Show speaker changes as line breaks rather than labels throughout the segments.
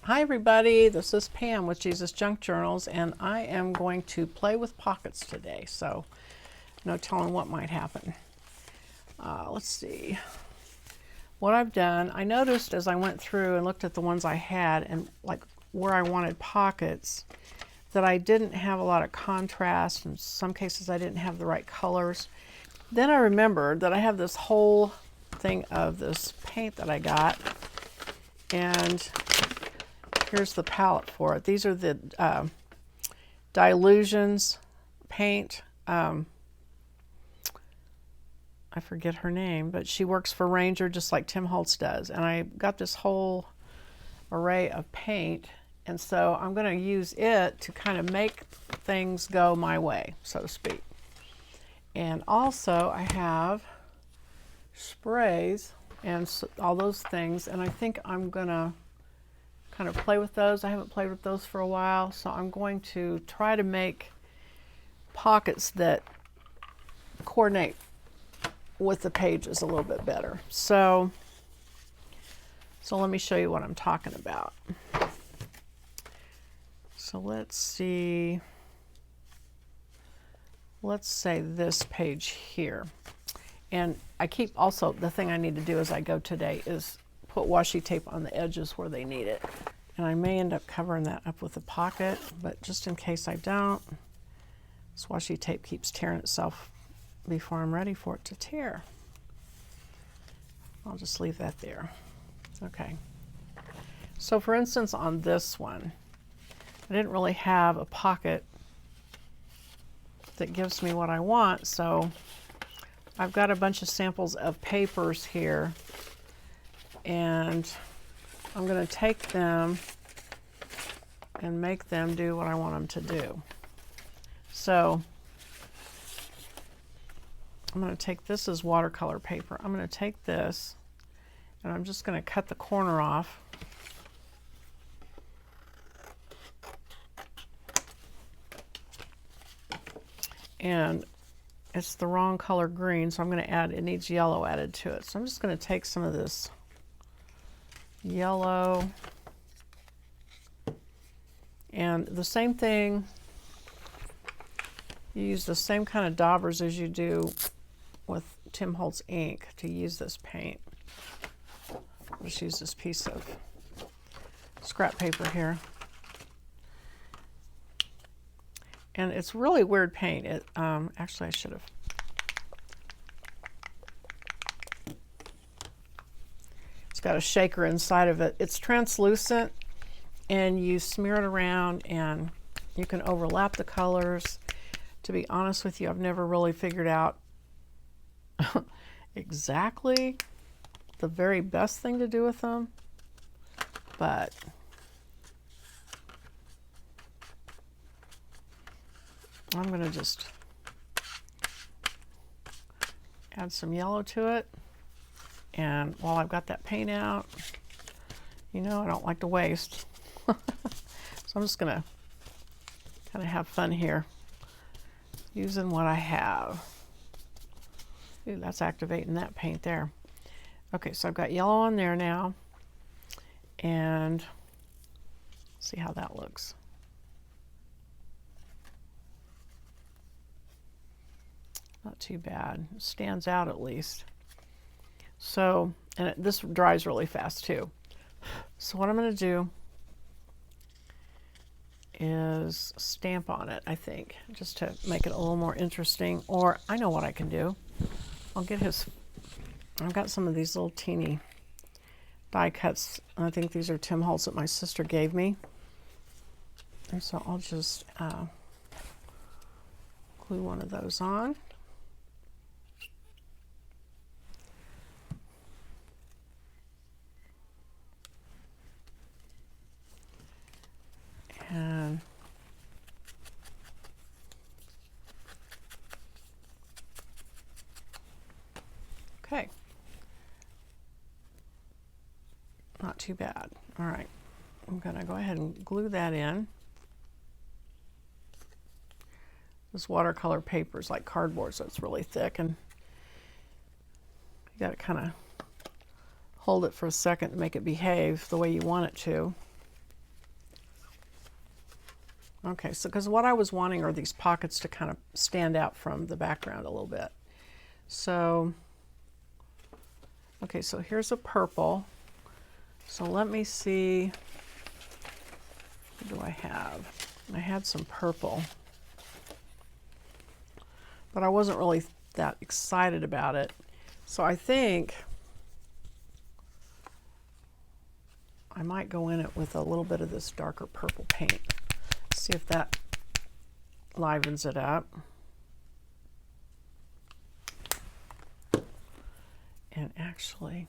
Hi everybody, this is Pam with Jesusjunkjournals, and I am going to play with pockets today, so no telling what might happen. Let's see. What I've done, I noticed as I went through and looked at the ones I had and like where I wanted pockets, that I didn't have a lot of contrast. In some cases I didn't have the right colors. Then I remembered that I have this whole thing of this paint that I got, and here's the palette for it. These are the Dilutions paint. I forget her name, but she works for Ranger just like Tim Holtz does. And I got this whole array of paint, and so I'm going to use it to kind of make things go my way, so to speak. And also I have sprays and all those things, and I think I'm going to kind of play with those. I haven't played with those for a while, so I'm going to try to make pockets that coordinate with the pages a little bit better. So let me show you what I'm talking about. So let's see. Let's say this page here. And I keep also, the thing I need to do as I go today is put washi tape on the edges where they need it. And I may end up covering that up with a pocket, but just in case I don't, this washi tape keeps tearing itself before I'm ready for it to tear. I'll just leave that there. Okay. So for instance, on this one, I didn't really have a pocket that gives me what I want, so I've got a bunch of samples of papers here, and I'm going to take them and make them do what I want them to do. So I'm going to take this as watercolor paper. I'm going to take this and I'm just going to cut the corner off. And it's the wrong color green, so I'm going to add, it needs yellow added to it. So I'm just going to take some of this yellow, and the same thing, you use the same kind of daubers as you do with Tim Holtz ink to use this paint. I'll just use this piece of scrap paper here. And it's really weird paint. It actually I should have. It's got a shaker inside of it. It's translucent, and you smear it around and you can overlap the colors. To be honest with you, I've never really figured out exactly the very best thing to do with them, but I'm going to just add some yellow to it. And while I've got that paint out, you know I don't like to waste. So I'm just going to kind of have fun here using what I have. Ooh, that's activating that paint there. Okay, so I've got yellow on there now, and see how that looks. Not too bad. It stands out at least. So, and this dries really fast too. So what I'm going to do is stamp on it, I think, just to make it a little more interesting. Or I know what I can do. I'll get I've got some of these little teeny die cuts. I think these are Tim Holtz that my sister gave me. And so I'll just glue one of those on. And okay, not too bad. All right, I'm going to go ahead and glue that in. This watercolor paper is like cardboard, so it's really thick, and you got to kind of hold it for a second to make it behave the way you want it to. Okay, so because what I was wanting are these pockets to kind of stand out from the background a little bit. So, okay, so here's a purple. So let me see, what do I have? I had some purple, but I wasn't really that excited about it. So I think I might go in it with a little bit of this darker purple paint. See if that livens it up. And actually,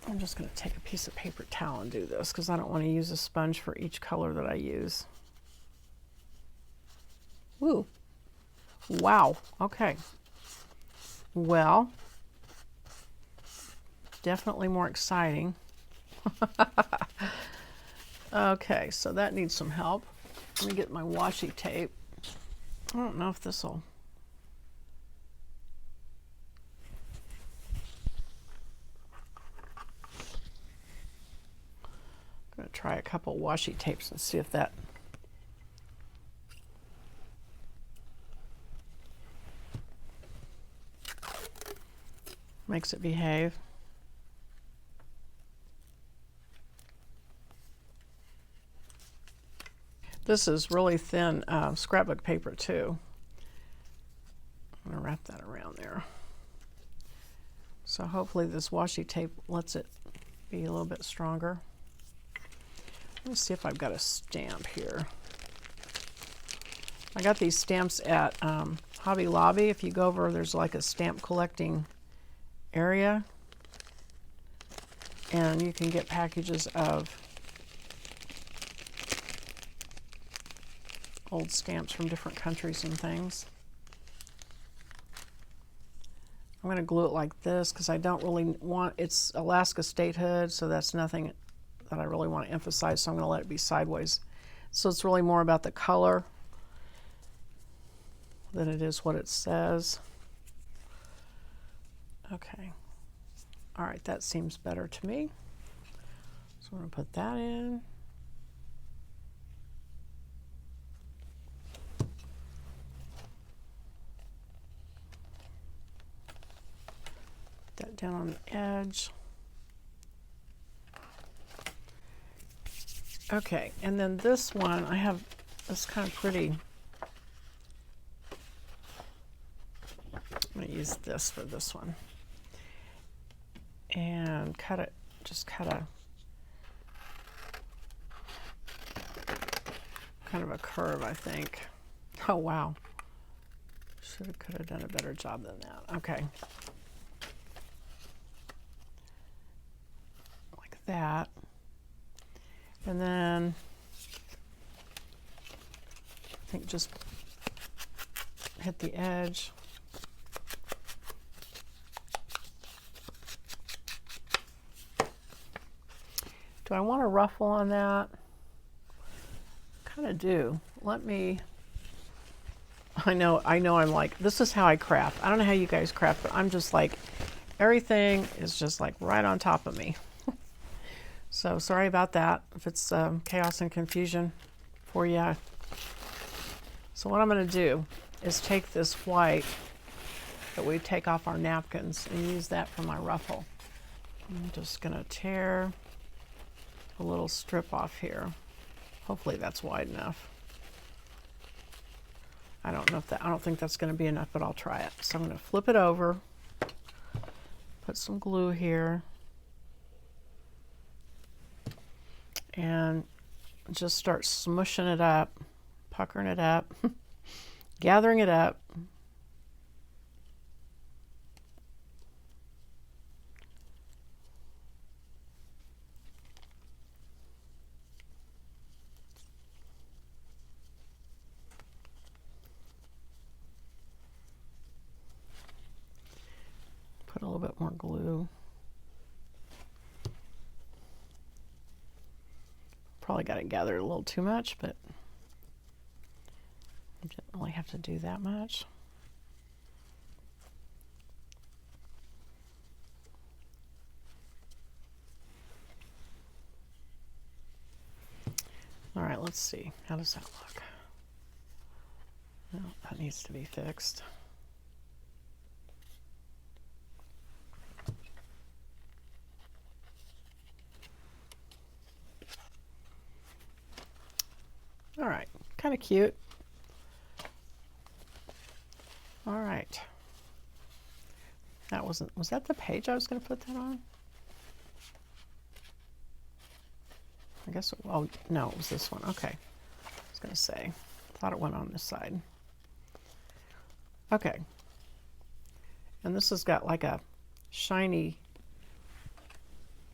I'm just going to take a piece of paper towel and do this because I don't want to use a sponge for each color that I use. Woo. Wow. Okay. Well, definitely more exciting. Okay, so that needs some help. Let me get my washi tape. I don't know if this will... I'm going to try a couple washi tapes and see if that makes it behave. This is really thin scrapbook paper too. I'm going to wrap that around there. So hopefully this washi tape lets it be a little bit stronger. Let me see if I've got a stamp here. I got these stamps at Hobby Lobby. If you go over, there's like a stamp collecting area. And you can get packages of old stamps from different countries and things. I'm going to glue it like this because I don't really want, it's Alaska statehood, so that's nothing that I really want to emphasize, so I'm going to let it be sideways. So it's really more about the color than it is what it says. Okay. All right, that seems better to me. So I'm going to put that in. That down on the edge. Okay, and then this one, I have this kind of pretty, I'm going to use this for this one. And cut it, just cut a, kind of a curve, I think. Oh, wow. Could have done a better job than that. Okay. Like that. And then I think just hit the edge. Do I want a ruffle on that? Kind of do. Let me, I know I'm like, this is how I craft. I don't know how you guys craft, but I'm just like, everything is just like right on top of me. So sorry about that, if it's chaos and confusion for you. So what I'm going to do is take this white that we take off our napkins and use that for my ruffle. I'm just going to tear a little strip off here. Hopefully that's wide enough. I don't think that's going to be enough, but I'll try it. So I'm going to flip it over, put some glue here, and just start smushing it up, puckering it up, gathering it up. Put a little bit more glue. Probably got it gathered a little too much, but I didn't really have to do that much. All right, let's see. How does that look? Well, that needs to be fixed. All right, kind of cute. All right. That wasn't, was that the page I was going to put that on? I guess, oh, no, it was this one. Okay. I was going to say, thought it went on this side. Okay. And this has got like a shiny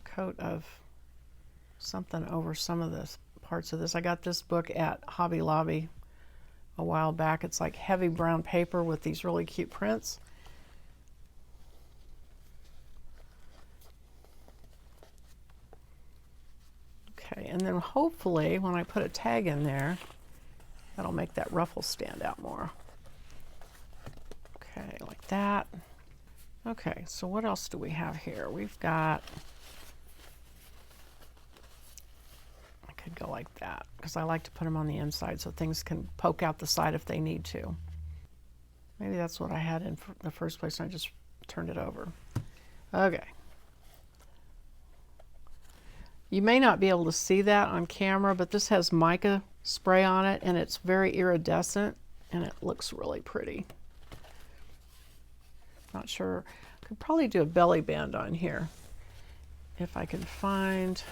coat of something over some of the parts of this. I got this book at Hobby Lobby a while back. It's like heavy brown paper with these really cute prints. Okay, and then hopefully when I put a tag in there, that'll make that ruffle stand out more. Okay, like that. Okay, so what else do we have here? We've got, I could go like that because I like to put them on the inside so things can poke out the side if they need to. Maybe that's what I had in the first place and I just turned it over. Okay. You may not be able to see that on camera, but this has mica spray on it and it's very iridescent and it looks really pretty. Not sure, could probably do a belly band on here if I can find.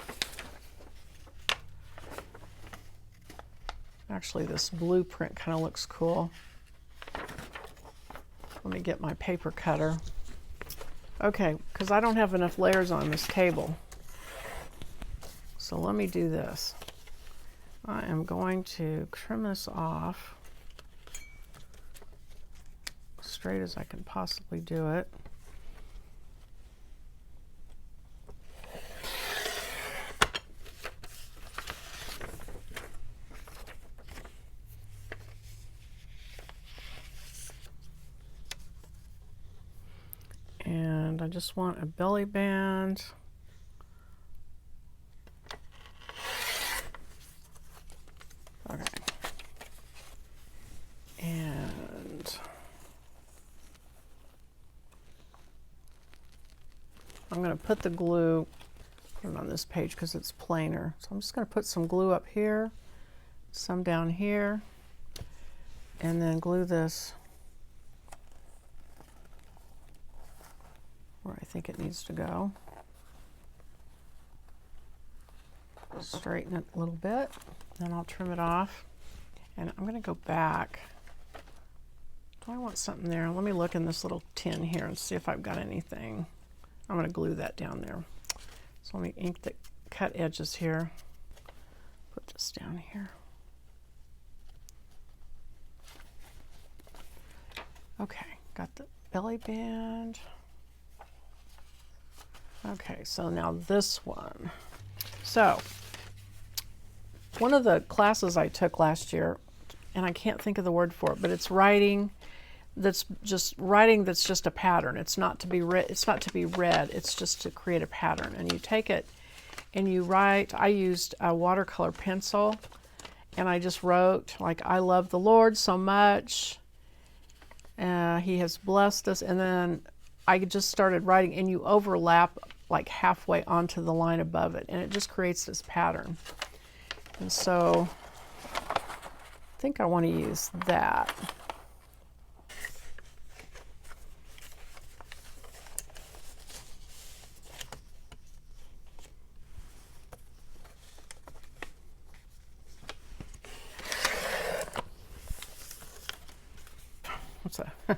Actually, this blueprint kind of looks cool. Let me get my paper cutter. Okay, because I don't have enough layers on this table. So let me do this. I am going to trim this off straight as I can possibly do it. And I just want a belly band. Okay. And I'm going to put the glue, put it on this page because it's plainer. So I'm just going to put some glue up here, some down here, and then glue this where I think it needs to go. Straighten it a little bit, then I'll trim it off. And I'm going to go back. Do I want something there? Let me look in this little tin here and see if I've got anything. I'm going to glue that down there. So let me ink the cut edges here. Put this down here. Okay, got the belly band. Okay, so now this one. So, one of the classes I took last year, and I can't think of the word for it, but it's writing that's just a pattern. It's not to be read. It's not to be read. It's just to create a pattern. And you take it and you write. I used a watercolor pencil, and I just wrote like, "I love the Lord so much. He has blessed us." And then I just started writing, and you overlap like halfway onto the line above it, and it just creates this pattern. And so I think I want to use that. What's a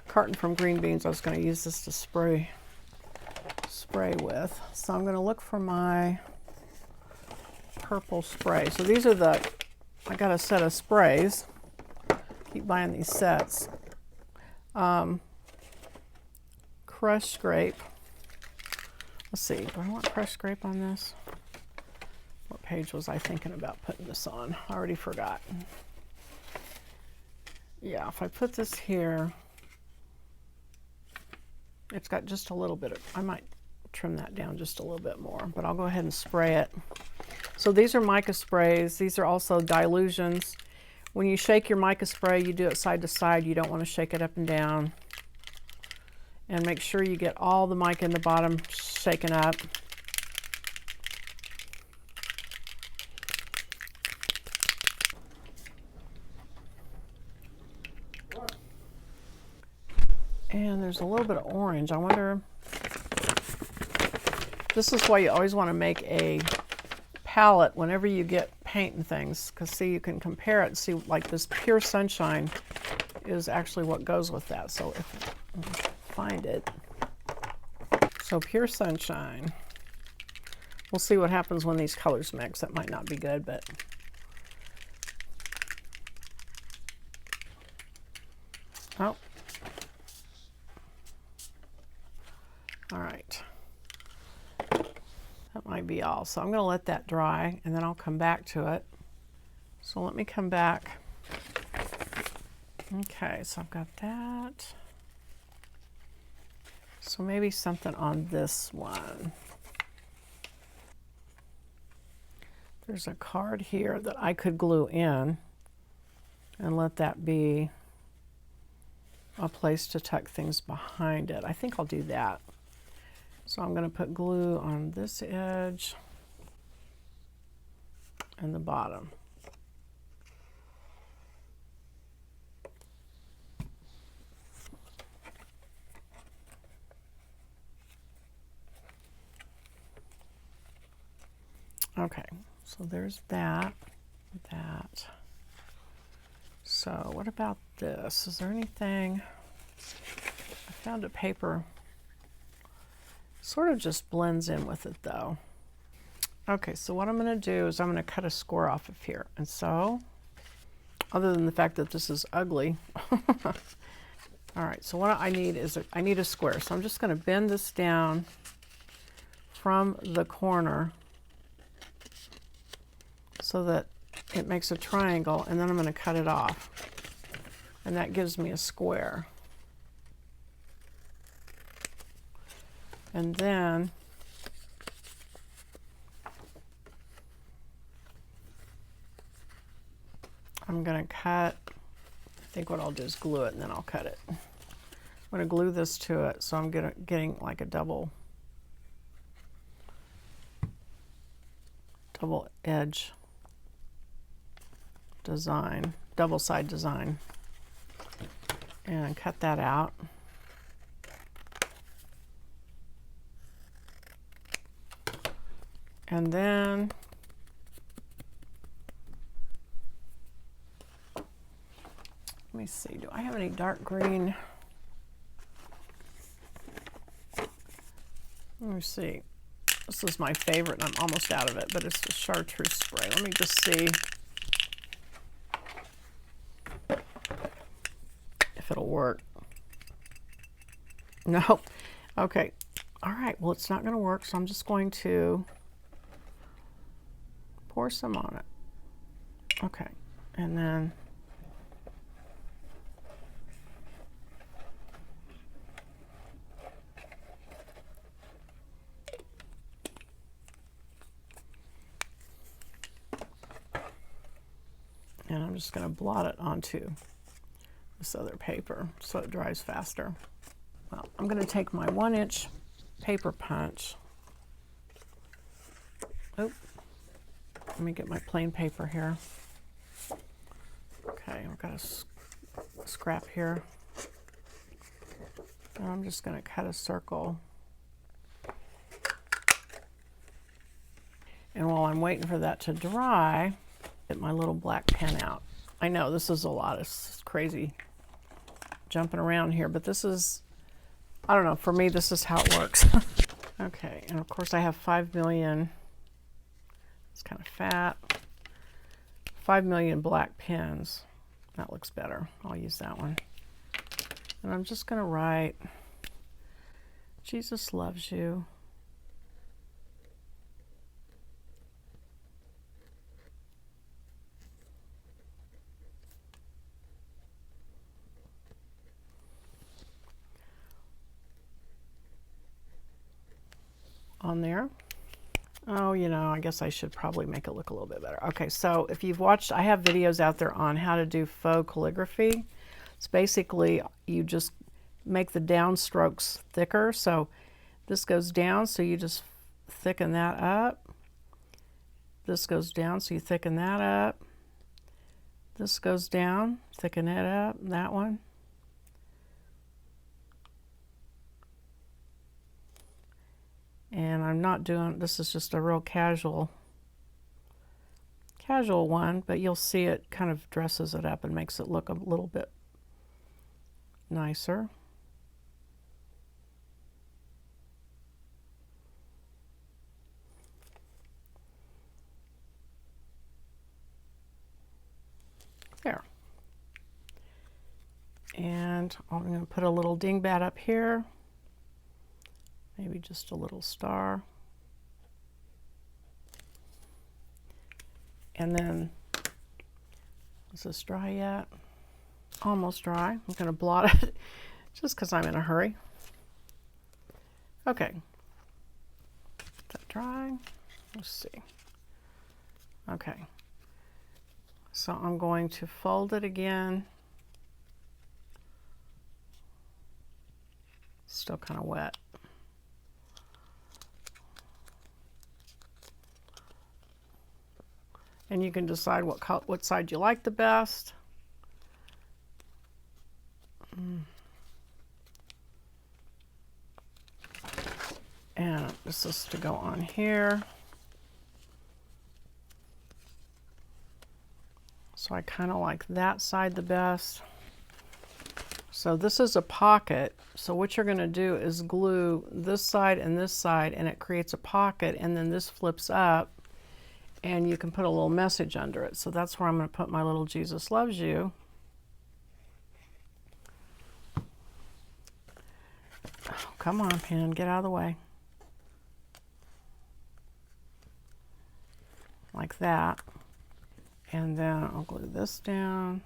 carton from Green Beans? I was going to use this to spray with. So I'm going to look for my purple spray. So these are the, I got a set of sprays. Keep buying these sets. Crushed Scrape. Let's see, do I want Crushed Scrape on this? What page was I thinking about putting this on? I already forgot. Yeah, if I put this here, it's got just a little bit of, I might trim that down just a little bit more, but I'll go ahead and spray it. So these are mica sprays. These are also dilutions. When you shake your mica spray, you do it side to side. You don't want to shake it up and down. And make sure you get all the mica in the bottom shaken up. And there's a little bit of orange. I wonder, this is why you always want to make a palette whenever you get paint and things, because see, you can compare it and see, like this Pure Sunshine is actually what goes with that. So if I find it, so Pure Sunshine, we'll see what happens when these colors mix. That might not be good, but oh, all right. That might be all. So I'm going to let that dry and then I'll come back to it. So let me come back. Okay, so I've got that. So maybe something on this one. There's a card here that I could glue in and let that be a place to tuck things behind it. I think I'll do that. So I'm going to put glue on this edge and the bottom. Okay, so there's that, that. So what about this? Is there anything? I found a paper. Sort of just blends in with it though. Okay, so what I'm going to do is I'm going to cut a square off of here. And so, other than the fact that this is ugly, all right, so what I need is I need a square. So I'm just going to bend this down from the corner so that it makes a triangle, and then I'm going to cut it off. And that gives me a square. And then I'm going to cut, I think what I'll do is glue it and then I'll cut it. I'm going to glue this to it, so I'm getting like a double edge design, double side design, and cut that out. And then let me see, do I have any dark green? Let me see. This is my favorite, and I'm almost out of it, but it's the chartreuse spray. Let me just see if it'll work. No. Okay. All right. Well, it's not going to work, so I'm just going to pour some on it. Okay. And then I'm just going to blot it onto this other paper so it dries faster. Well, I'm going to take my 1-inch paper punch. Oh, let me get my plain paper here. Okay, I've got a scrap here. And I'm just going to cut a circle. And while I'm waiting for that to dry, get my little black pen out. I know this is a lot of crazy jumping around here, but this is, I don't know, for me this is how it works. Okay, and of course I have 5 million, it's kind of fat, 5 million black pens. That looks better. I'll use that one. And I'm just going to write, Jesus loves you. On there. Oh, you know, I guess I should probably make it look a little bit better. Okay, so if you've watched, I have videos out there on how to do faux calligraphy. It's basically you just make the down strokes thicker. So this goes down, so you just thicken that up. This goes down, so you thicken that up. This goes down, thicken it up, that one. And I'm not doing, this is just a real casual one, but you'll see it kind of dresses it up and makes it look a little bit nicer. There. And I'm going to put a little dingbat up here. Maybe just a little star. And then, is this dry yet? Almost dry. I'm going to blot it just because I'm in a hurry. Okay. Is that dry? Let's see. Okay. So I'm going to fold it again. Still kind of wet. And you can decide what side you like the best. And this is to go on here. So I kind of like that side the best. So this is a pocket. So what you're going to do is glue this side, and it creates a pocket, and then this flips up. And you can put a little message under it. So that's where I'm going to put my little Jesus loves you. Oh, come on, pen, get out of the way. Like that. And then I'll glue this down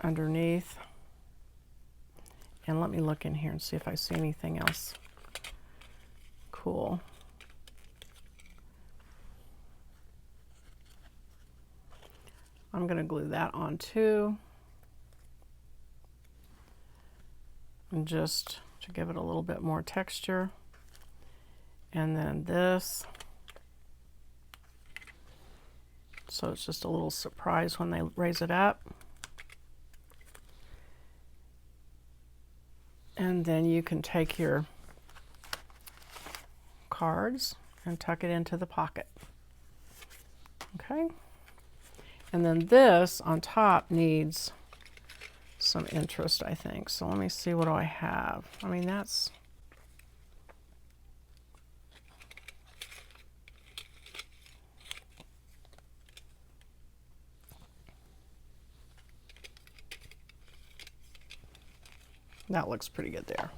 underneath. And let me look in here and see if I see anything else cool. I'm going to glue that on too. And just to give it a little bit more texture. And then this. So it's just a little surprise when they raise it up. And then you can take your cards and tuck it into the pocket. Okay. And then this on top needs some interest, I think. So let me see, what do I have? I mean, that's... That looks pretty good there.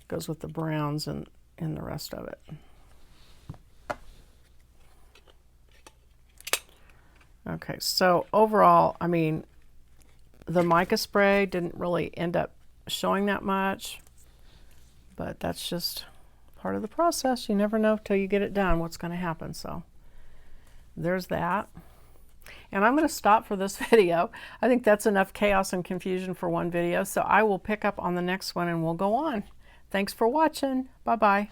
Goes with the browns and the rest of it. Okay, so overall, I mean, the mica spray didn't really end up showing that much, but that's just part of the process. You never know till you get it done what's going to happen. So there's that. And I'm going to stop for this video. I think that's enough chaos and confusion for one video. So I will pick up on the next one and we'll go on. Thanks for watching. Bye-bye.